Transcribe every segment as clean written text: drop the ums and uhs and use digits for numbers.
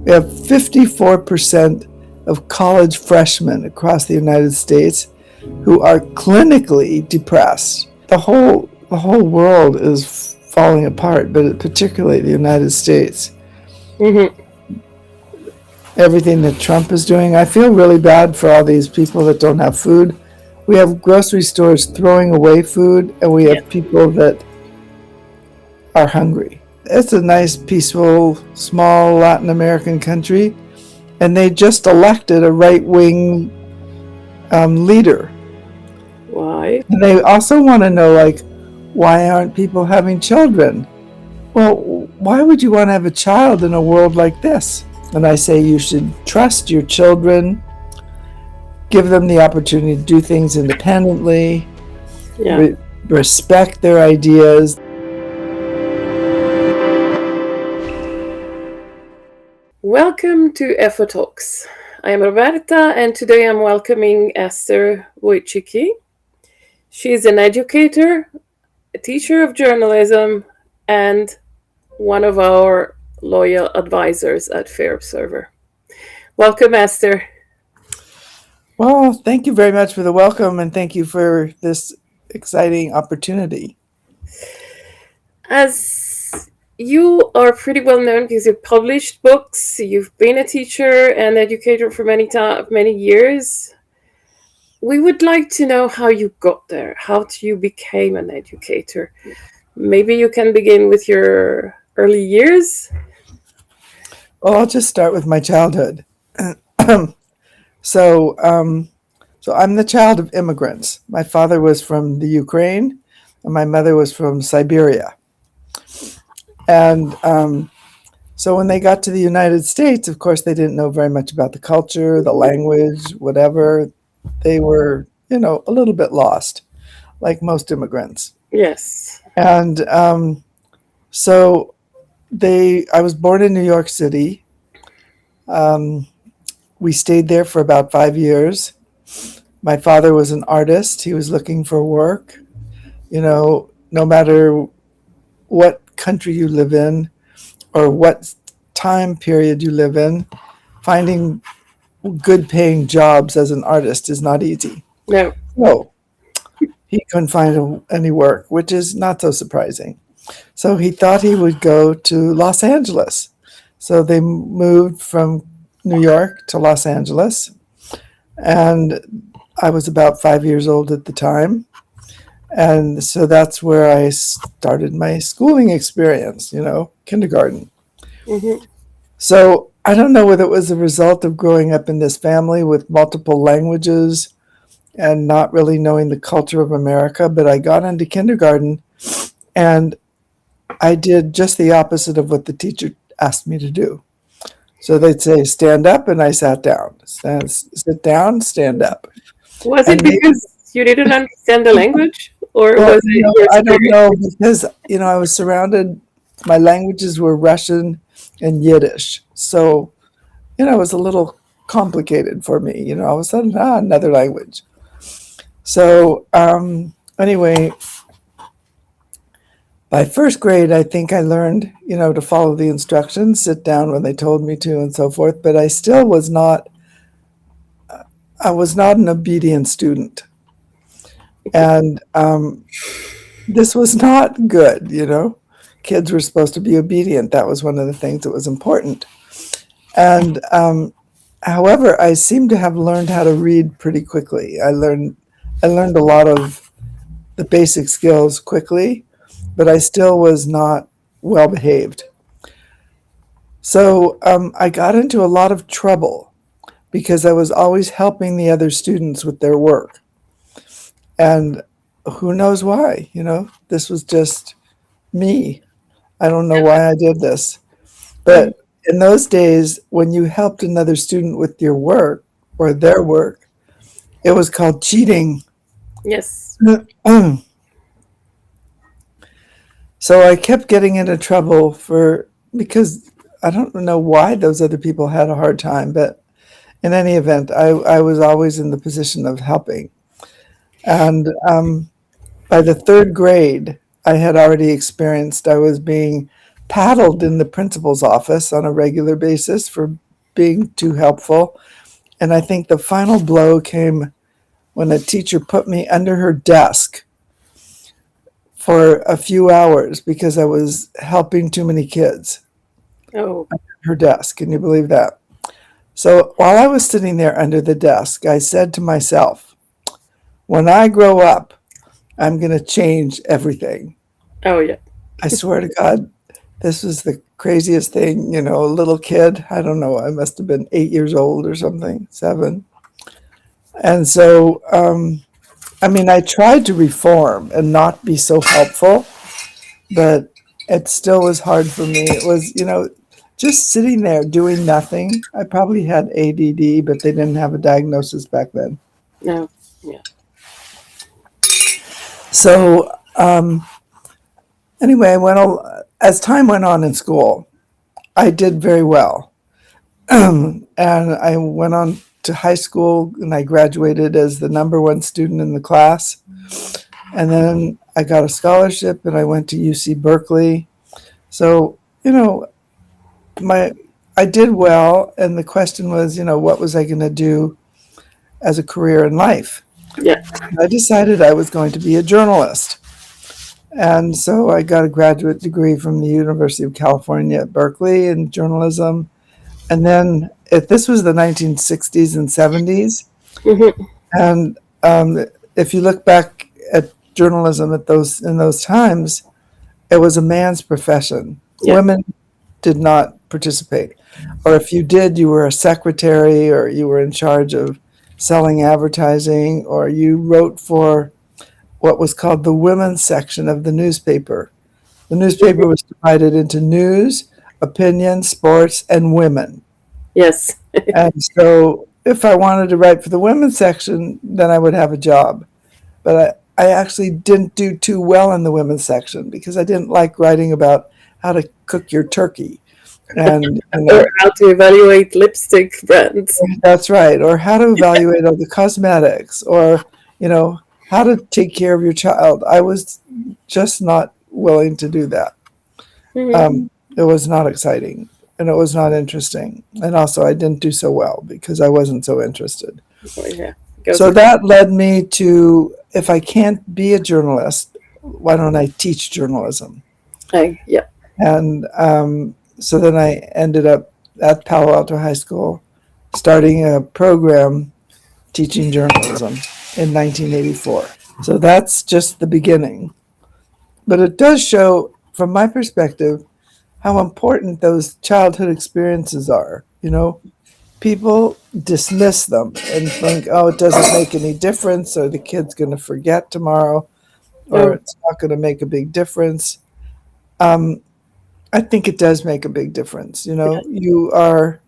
We have 54% of college freshmen across the United States who are clinically depressed. The whole world is falling apart, but particularly the United States. Mm-hmm. Everything that Trump is doing, I feel really bad for all these people that don't have food. We have grocery stores throwing away food, and we Yeah. have people that are hungry. It's a nice, peaceful, small Latin American country, and they just elected a right-wing leader. Why? And they also want to know, like, why aren't people having children? Well, why would you want to have a child in a world like this? And I say you should trust your children, give them the opportunity to do things independently, Yeah. respect their ideas. Welcome to EFO Talks. I am Roberta, and today I'm welcoming Esther Wojcicki. She is an educator, a teacher of journalism, and one of our loyal advisors at Fair Observer. Welcome, Esther. Well, thank you very much for the welcome, and thank you for this exciting opportunity. As you are pretty well known because you've published books, you've been a teacher and educator for many years. We would like to know how you got there, how you became an educator. Maybe you can begin with your early years. Well, I'll just start with my childhood. So I'm the child of immigrants. My father was from the Ukraine, and my mother was from Siberia. And so when they got to the United States, of course, they didn't know very much about the culture, the language, whatever. They were, a little bit lost, like most immigrants. Yes. And so I was born in New York City. We stayed there for about 5 years. My father was an artist. He was looking for work. No matter what country you live in or what time period you live in, finding good paying jobs as an artist is not easy. No. So he couldn't find any work, which is not so surprising. So he thought he would go to Los Angeles. So they moved from New York to Los Angeles. And I was about 5 years old at the time. And so that's where I started my schooling experience, kindergarten. Mm-hmm. So I don't know whether it was a result of growing up in this family with multiple languages and not really knowing the culture of America, but I got into kindergarten and I did just the opposite of what the teacher asked me to do. So they'd say, stand up, and I sat down. Sit down, stand up. Was it because you didn't understand the language? Or was it your I don't know, because, I was surrounded, my languages were Russian and Yiddish. So, it was a little complicated for me, all of a sudden, another language. So, anyway, by first grade, I think I learned, to follow the instructions, sit down when they told me to and so forth, but I still was not an obedient student. And this was not good, Kids were supposed to be obedient. That was one of the things that was important. And however, I seem to have learned how to read pretty quickly. I learned a lot of the basic skills quickly, but I still was not well behaved. So I got into a lot of trouble because I was always helping the other students with their work. And who knows why, this was just me. I don't know why I did this. But in those days, when you helped another student with your work or their work, it was called cheating. Yes. So I kept getting into trouble because I don't know why those other people had a hard time, but in any event, I was always in the position of helping. And by the third grade, I had already experienced I was being paddled in the principal's office on a regular basis for being too helpful. And I think the final blow came when a teacher put me under her desk for a few hours because I was helping too many kids. Oh, Her desk. Can you believe that? So while I was sitting there under the desk, I said to myself, when I grow up, I'm going to change everything. oh yeah. I swear to God, this was the craziest thing. You know, a little kid, I don't know, I must have been 8 years old or something, 7. And so, I mean, I tried to reform and not be so helpful, but it still was hard for me. It was, just sitting there doing nothing. I probably had ADD, but they didn't have a diagnosis back then. No. Yeah. So, anyway, as time went on in school, I did very well. And I went on to high school and I graduated as the number one student in the class. And then I got a scholarship and I went to UC Berkeley. So, I did well. And the question was, what was I going to do as a career in life? Yeah. I decided I was going to be a journalist. And so I got a graduate degree from the University of California at Berkeley in journalism. And then this was the 1960s and 70s. Mm-hmm. And if you look back at journalism in those times, it was a man's profession. Yeah. Women did not participate. Or if you did, you were a secretary or you were in charge of selling advertising or you wrote for what was called the women's section of the newspaper. The newspaper was divided into news, opinion, sports, and women. Yes. And so if I wanted to write for the women's section, then I would have a job. But I actually didn't do too well in the women's section because I didn't like writing about how to cook your turkey. And Or how to evaluate lipstick brands. That's right. Or how to evaluate all the cosmetics or, how to take care of your child. I was just not willing to do that. Mm-hmm. It was not exciting and it was not interesting. And also I didn't do so well because I wasn't so interested. Oh, yeah. So that led me to, if I can't be a journalist, why don't I teach journalism? Yeah. And so then I ended up at Palo Alto High School starting a program teaching journalism in 1984. So that's just the beginning. But it does show, from my perspective, how important those childhood experiences are. People dismiss them and think, oh, it doesn't make any difference, or the kid's going to forget tomorrow, or it's not going to make a big difference. I think it does make a big difference. Your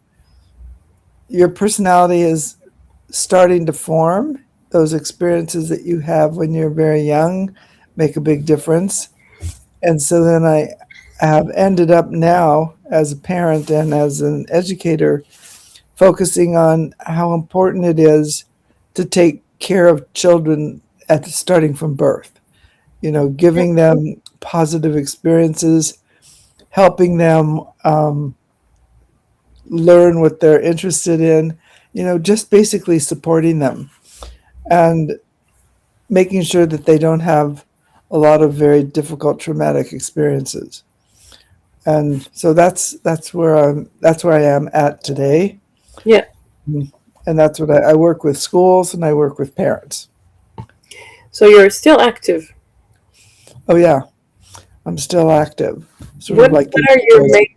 personality is starting to form. Those experiences that you have when you're very young make a big difference. And so then I have ended up now as a parent and as an educator focusing on how important it is to take care of children starting from birth, giving them positive experiences, helping them learn what they're interested in, just basically supporting them and making sure that they don't have a lot of very difficult traumatic experiences. And so that's where I am at today. Yeah. And that's what I work with schools and I work with parents. So you're still active. Oh yeah, I'm still active. What are your main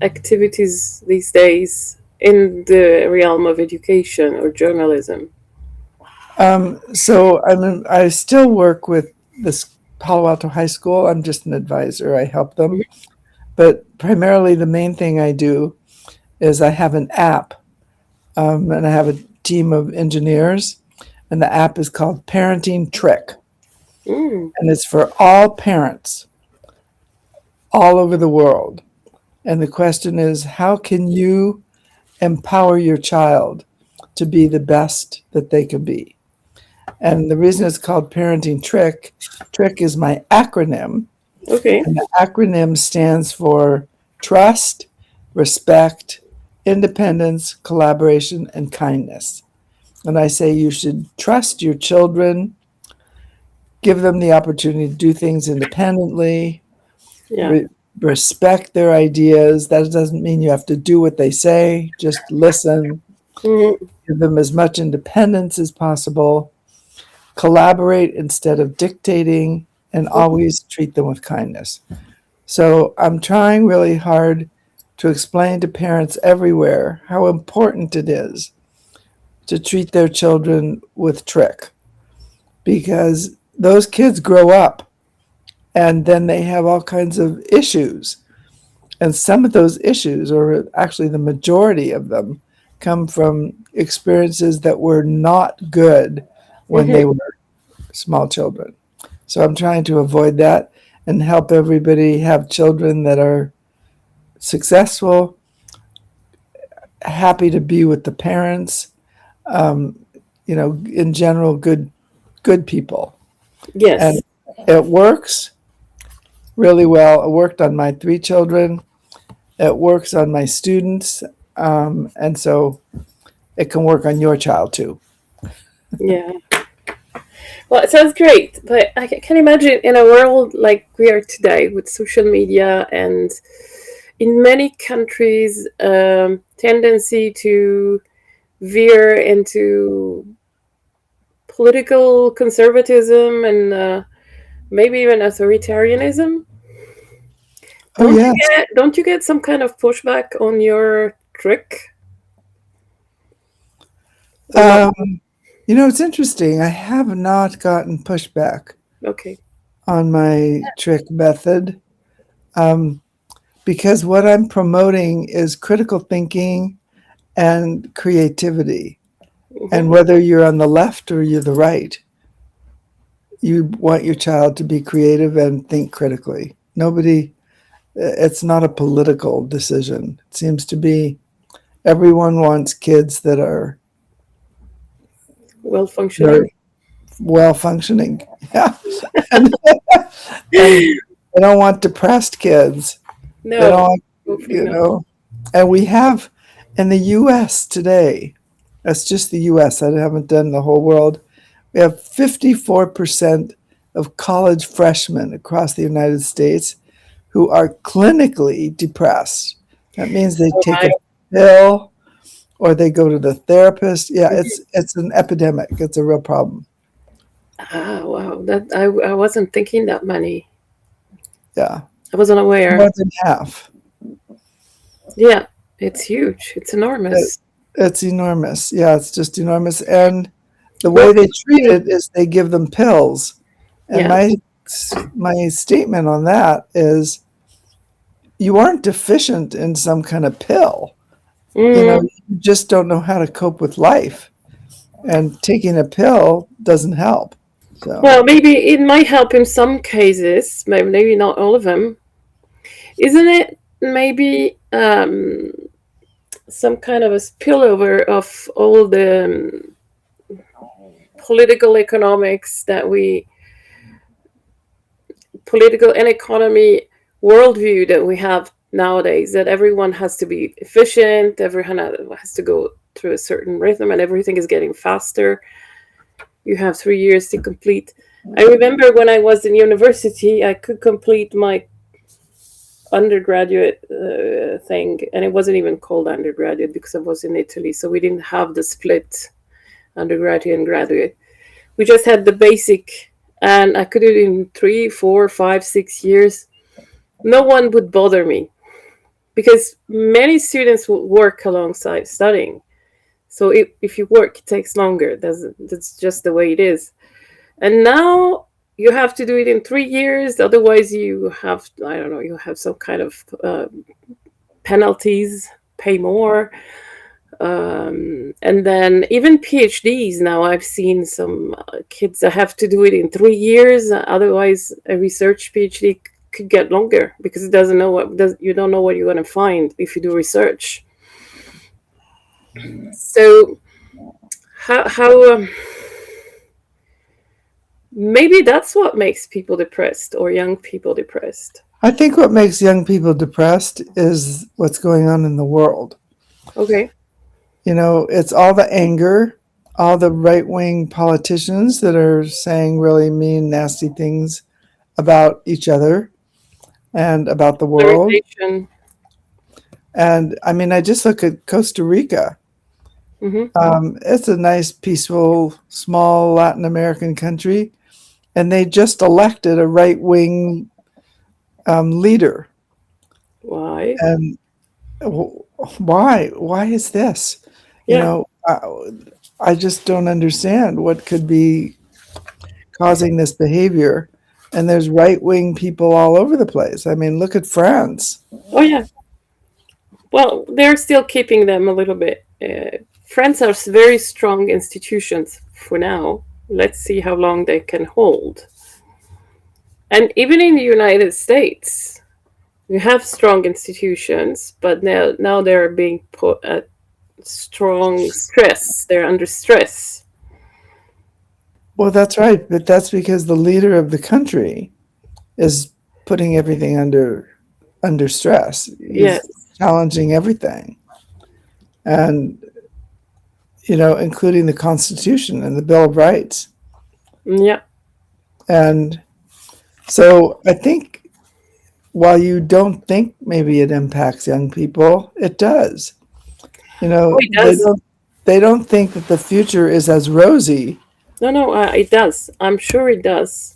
activities these days in the realm of education or journalism? So I still work with this Palo Alto High School. I'm just an advisor. I help them. But primarily the main thing I do is I have an app and I have a team of engineers. And the app is called Parenting Trick. And it's for all parents all over the world. And the question is, how can you empower your child to be the best that they can be? And the reason it's called Parenting Trick is my acronym. Okay. And the acronym stands for trust, respect, independence, collaboration, and kindness. And I say you should trust your children, give them the opportunity to do things independently, Yeah. re- respect their ideas. That doesn't mean you have to do what they say, just listen, Mhm. give them as much independence as possible, collaborate instead of dictating, and always treat them with kindness. So I'm trying really hard to explain to parents everywhere how important it is to treat their children with trick, because those kids grow up and then they have all kinds of issues. And some of those issues, or actually the majority of them, come from experiences that were not good when Mhm. they were small children. So I'm trying to avoid that and help everybody have children that are successful, happy to be with the parents, um, in general, good people. And Yes. it works really well. It worked on my three children. It works on my students. And so it can work on your child too. Yeah. Well, it sounds great, but I can imagine in a world like we are today with social media and in many countries, tendency to veer into political conservatism and maybe even authoritarianism. Oh, yes. Don't you get some kind of pushback on your trick or not? Um, it's interesting. I have not gotten pushback Okay. on my trick method, um, because what I'm promoting is critical thinking and creativity. And Hmm. whether you're on the left or you're the right, you want your child to be creative and think critically. Nobody, it's not a political decision. It seems to be everyone wants kids that are Well they're functioning. well functioning. Yeah. and, and they don't want depressed kids. They don't No, want, hopefully not. and we have in the US today, that's just the US, I haven't done the whole world. We have 54% of college freshmen across the United States who are clinically depressed. That means they All take a right. pill or they go to the therapist. Yeah, it's an epidemic. It's a real problem. Ah, wow. That I wasn't thinking that many. Yeah, I wasn't aware. more than half. Yeah, it's huge. It's It, enormous. it's enormous. Yeah, it's just enormous. And the Well, way they treat it is they give them pills. And yeah. my statement on that is you aren't deficient in some kind of pill. Mm, You just don't know how to cope with life. And taking a pill doesn't help. So, well, maybe it might help in some cases, maybe not all of them. Isn't it maybe some kind of a spillover of all the political economics that we political and economy worldview that we have nowadays, that everyone has to be efficient, everyone has to go through a certain rhythm, and everything is getting faster. You have 3 years to complete. I remember when I was in university, I could complete my undergraduate thing, and it wasn't even called undergraduate because I was in Italy, so we didn't have the split undergraduate and graduate. We just had the basic, and I could do it in 3, 4, 5, 6 years. No one would bother me because many students would work alongside studying. So if you work, it takes longer. That's just the way it is. And now you have to do it in 3 years. Otherwise, you have, I don't know, you have some kind of penalties, pay more. And then even PhDs now, I've seen some kids that have to do it in 3 years. Otherwise, a research PhD could get longer because it doesn't know you don't know what you're going to find if you do research. So how maybe that's what makes people depressed or young people depressed. I think what makes young people depressed is what's going on in the world. Okay. It's all the anger, all the right wing politicians that are saying really mean, nasty things about each other and about the world. Polarization. And I mean, I just look at Costa Rica. Hmm. It's a nice, peaceful, small Latin American country. And they just elected a right wing leader. Why? And why? Why is this? You Yeah. know, I, I just don't understand what could be causing this behavior. And there's right wing people all over the place. I mean, look at France. Oh, yeah. Well, they're still keeping them a little bit. France are very strong institutions for now. Let's see how long they can hold. And even in the United States, we have strong institutions, but now they're being put at strong stress. They're under stress. Well, that's right, but that's because the leader of the country is putting everything under stress. He's Yes. challenging everything, and including the Constitution and the Bill of Rights. Yeah. And so I think while you don't think maybe it impacts young people, it does. Oh, it They does. don't think that the future is as rosy. No, no, it does. I'm sure it does.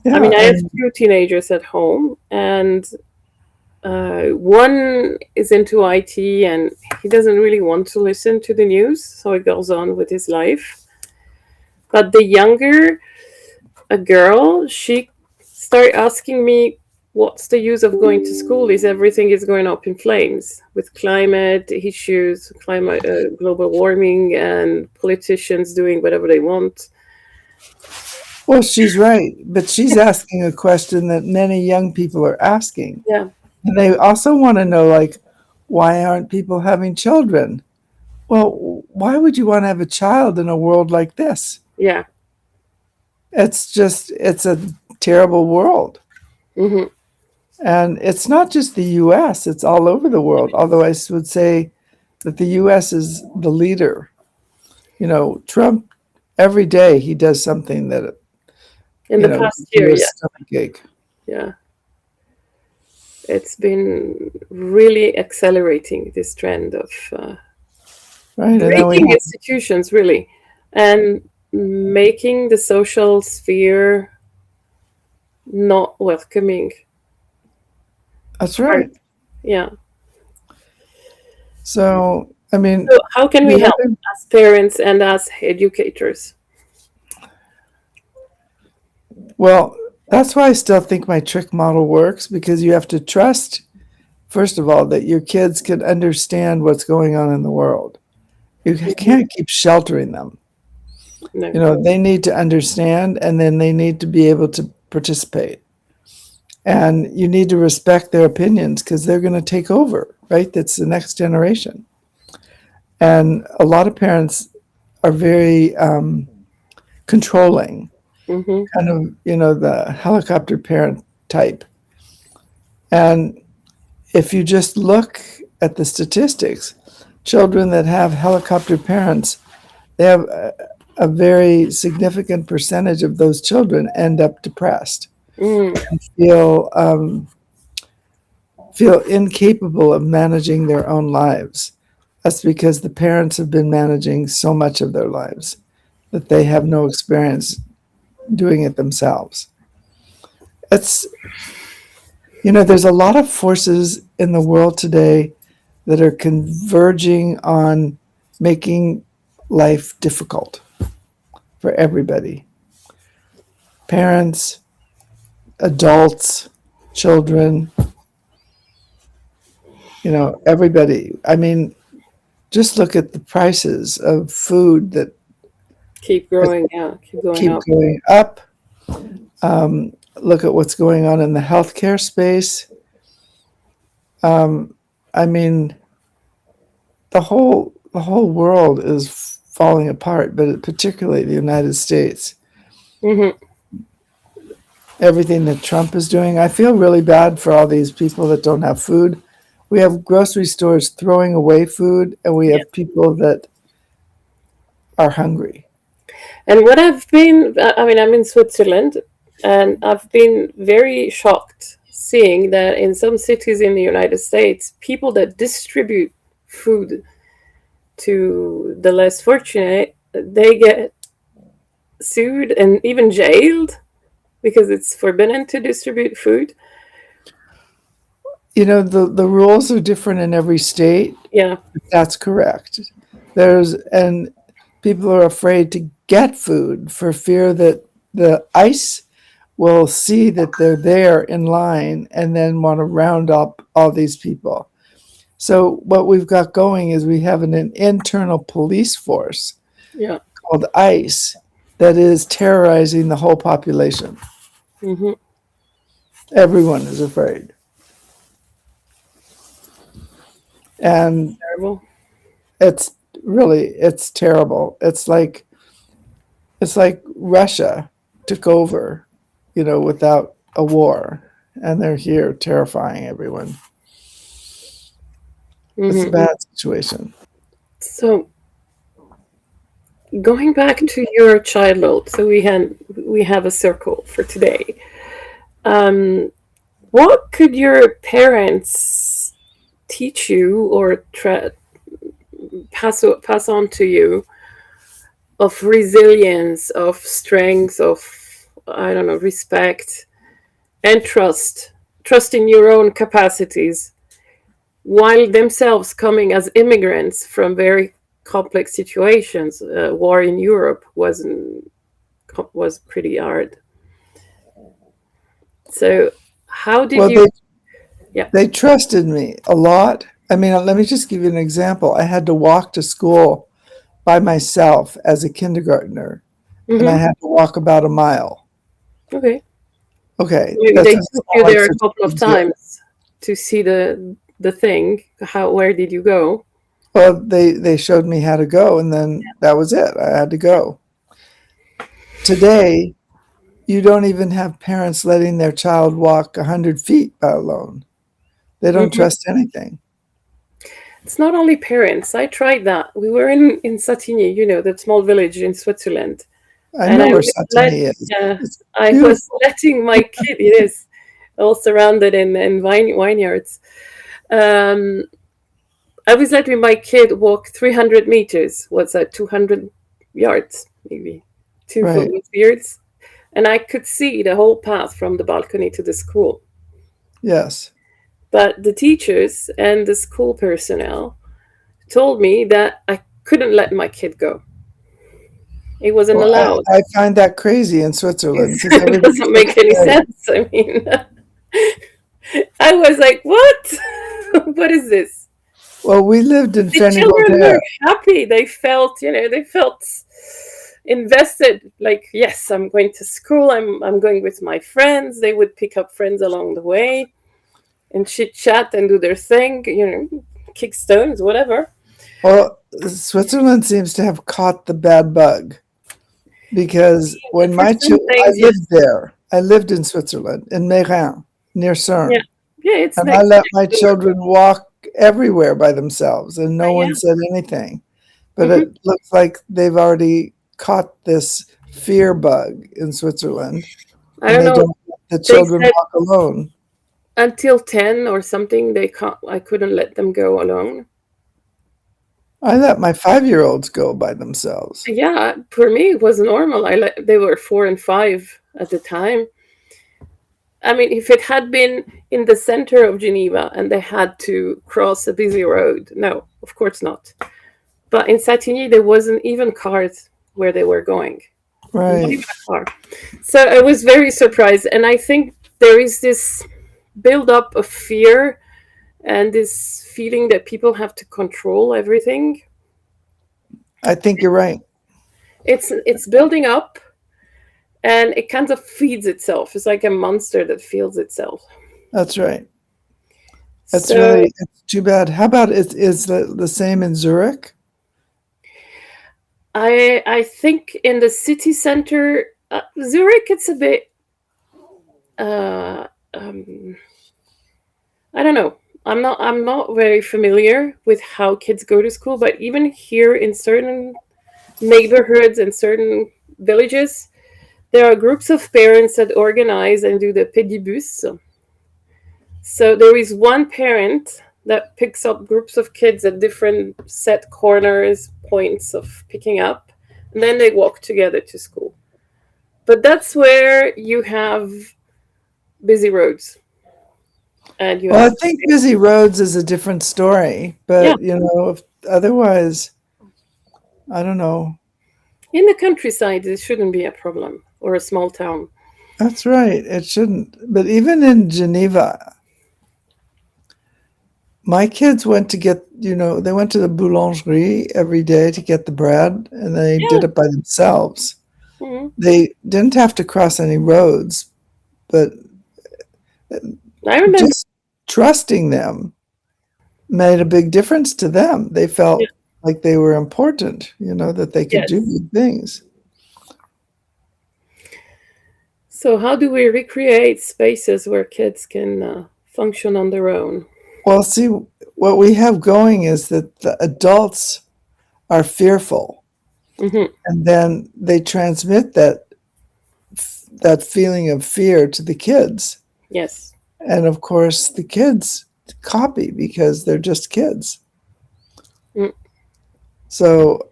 I Yeah, mean, I have and two teenagers at home, and one is into IT, and he doesn't really want to listen to the news, so he goes on with his life. But the younger, a girl, she started asking me, "What's the use of going to school? Is everything is going up in flames with climate issues, climate, global warming, and politicians doing whatever they want?" well, she's right, but she's asking a question that many young people are asking. Yeah, And they also want to know, like, why aren't people having children? Well, why would you want to have a child in a world like this? yeah. It's a terrible world. Hmm. And it's not just the US, it's all over the world. Although I would say that the US is the leader. Trump, every day he does something that, In the gives past you year, a yeah, stomach ache. yeah. It's been really accelerating this trend of Right. And then we breaking have, institutions, really, and making the social sphere not welcoming. that's Or, right. yeah. So, I mean, So, how can we the help other, as parents and as educators? well, that's why I still think my trick model works because you have to trust, first of all, that your kids can understand what's going on in the world. You Mhm. can't keep sheltering them. No. They need to understand and then they need to be able to participate. And you need to respect their opinions because they're going to take over, right? That's the next generation. And a lot of parents are very controlling, Hmm. kind of, the helicopter parent type. And if you just look at the statistics, children that have helicopter parents, they have a very significant percentage of those children end up depressed Mm. and feel incapable of managing their own lives. That's because the parents have been managing so much of their lives that they have no experience doing it themselves. It's, there's a lot of forces in the world today that are converging on making life difficult for everybody: parents, adults, children, everybody. I mean, just look at the prices of food that Keep growing, yeah, keep going keep up. going up. Look at what's going on in the healthcare space. I mean, the whole world is falling apart, but particularly the United States. Hmm. everything that Trump is doing. I feel really bad for all these people that don't have food. We have grocery stores throwing away food, and we Yeah. have people that are hungry. And what I've been, I mean, I'm in Switzerland, and I've been very shocked seeing that in some cities in the United States, people that distribute food to the less fortunate, they get sued and even jailed because it's forbidden to distribute food. You know, the rules are different in every state. Yeah. That's correct. And people are afraid to get food for fear that the ICE will see that they're there in line and then want to round up all these people. So what we've got going is we have an internal police force Yeah. called ICE that is terrorizing the whole population. Hmm. Everyone is afraid. And Terrible. it's terrible. It's like Russia took over, without a war, and they're here terrifying everyone. It's a Hmm. bad situation. So going back to your childhood, so we have a circle for today. Um, what could your parents teach you or pass on to you of resilience, of strength, of, I don't know, respect and trust in your own capacities, while themselves coming as immigrants from very complex situations? War in Europe was pretty hard. So how did Well, you? Yeah. they trusted me a lot. I mean, let me just give you an example. I had to walk to school by myself as a kindergartner, and I Hmm. had to walk about a mile. Okay. Okay, that They doesn't took sound you like there a such couple a of big deal. times to see the thing. Where did you go? Well, they showed me how to go, and then that was it. I had to go. Today, you don't even have parents letting their child walk 100 feet by alone. They don't Hmm. trust anything. It's not only parents. I tried that. We were in Satigny, that small village in Switzerland, I and know I where was let Satani is. It's I was beautiful. letting my kid. It is all surrounded in vineyards. Um, I was letting my kid walk 300 meters. What's that? 200 yards, maybe two Right. football fields, and I could see the whole path from the balcony to the school. Yes. But the teachers and the school personnel told me that I couldn't let my kid go. It wasn't Well, allowed. I find that crazy in Switzerland because It everybody's doesn't so make any afraid. sense. I mean, I was like, what? What is this? Well, we lived in The children Fenny-Voltaire. were happy. They felt invested. Like, yes, I'm going to school. I'm going with my friends. They would pick up friends along the way and chit chat and do their thing, kick stones, whatever. Well, Switzerland seems to have caught the bad bug because when For some I things, lived yes. there, I lived in Switzerland, in Meyrin, near Yeah. Cern, Yeah, it's and I next let my next door. children walk everywhere by themselves, and no Yeah. one said anything. But Hmm. it looks like they've already caught this fear bug in Switzerland, I and don't they know. don't let the They children said walk alone. until 10 or something, I couldn't let them go alone. I let my 5-year-olds go by themselves. Yeah, for me it was normal. They were 4 and 5 at the time. I mean, if it had been in the center of Geneva and they had to cross a busy road, no, of course not. But in Satigny, there wasn't even cars where they were going, not Right. even a car. So I was very surprised. And I think there is this build-up of fear and this feeling that people have to control everything. I think you're right. It's building up, and it kind of feeds itself. It's like a monster that feeds itself. That's right. So It's too bad. How about is the same in Zurich? I think in the city center, Zurich, it's a bit uh, um, I don't know. I'm not very familiar with how kids go to school, but even here in certain neighborhoods and certain villages, there are groups of parents that organize and do the pedibus. So there is one parent that picks up groups of kids at different set corners, points of picking up, and then they walk together to school. But that's where you have busy roads, and you Well, I have, think busy roads is a different story, yeah, but if otherwise, I don't know. in the countryside, this shouldn't be a problem, or a small town. That's right. It shouldn't. But even in Geneva, my kids went to get, they went to the boulangerie every day to get the bread, and they Yeah. did it by themselves. Hmm. They didn't have to cross any roads, but I remember. just trusting them made a big difference to them. They Yeah. felt like they were important, that they could do Yes. big things. So, how do we recreate spaces where kids can function on their own? Well, see, what we have going is that the adults are fearful, Hmm. and then they transmit that feeling of fear to the kids. Yes. And of course, the kids copy because they're just kids. Mm. So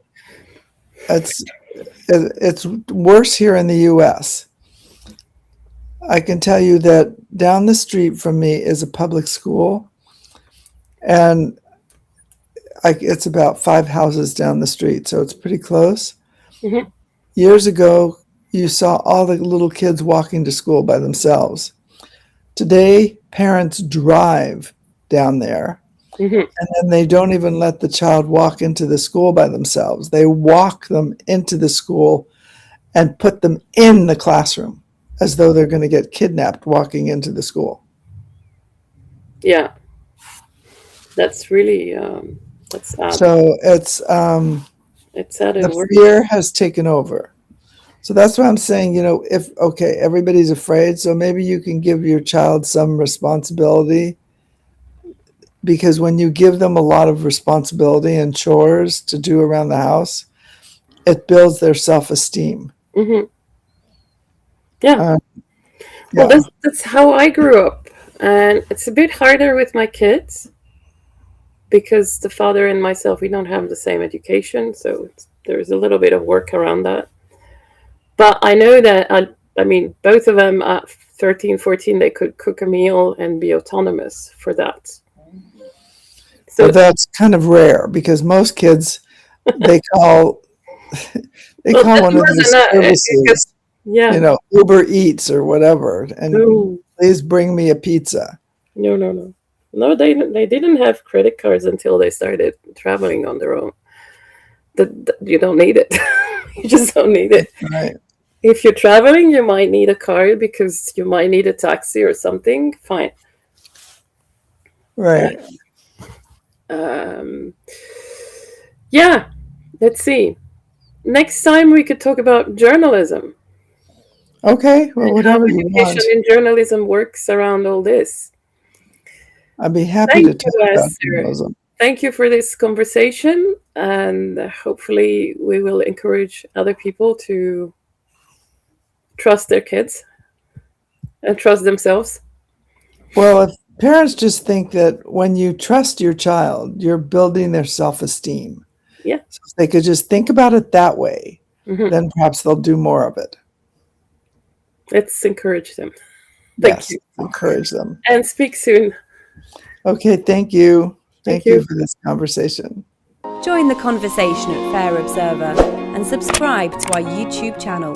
it's worse here in the US. I can tell you that down the street from me is a public school, and it's about 5 houses down the street, so it's pretty close. Hmm. Years ago, you saw all the little kids walking to school by themselves. Today, parents drive down there, Hmm. and then they don't even let the child walk into the school by themselves. They walk them into the school and put them in the classroom as though they're going to get kidnapped walking into the school. Yeah, that's really that's sad. So It's sad and the worse. fear has taken over. So that's what I'm saying, if, okay, everybody's afraid, so maybe you can give your child some responsibility, because when you give them a lot of responsibility and chores to do around the house, it builds their self-esteem. Hmm. Yeah. Uh, Well, yeah, that's how I grew up, and it's a bit harder with my kids because the father and myself, we don't have the same education, so there's a little bit of work around that. But I know that I mean, both of them at 13, 14, they could cook a meal and be autonomous for that. So but that's kind of rare because most kids, they call they well, call that one of those wasn't services, yeah. Uber Eats or whatever, and No, please bring me a pizza. no, no, no. No, they didn't have credit cards until they started traveling on their own. You don't need it. You just don't need it. Right, If you're traveling, you might need a card because you might need a taxi or something. Fine. right. Um, yeah, let's see. Next time we could talk about journalism. Okay, well, How whatever you education want. in journalism works around all this. I'd be happy Thank to talk you, about Esther. journalism. Thank you for this conversation, and hopefully, we will encourage other people to trust their kids and trust themselves. Well, if parents just think that when you trust your child, you're building their self-esteem. Yeah. So if they could just think about it that way, Hmm. then perhaps they'll do more of it. Let's encourage them. Thank Yes, you. encourage them. And speak soon. Okay, thank you. Thank Thank you you. for this conversation. Join the conversation at Fair Observer and subscribe to our YouTube channel.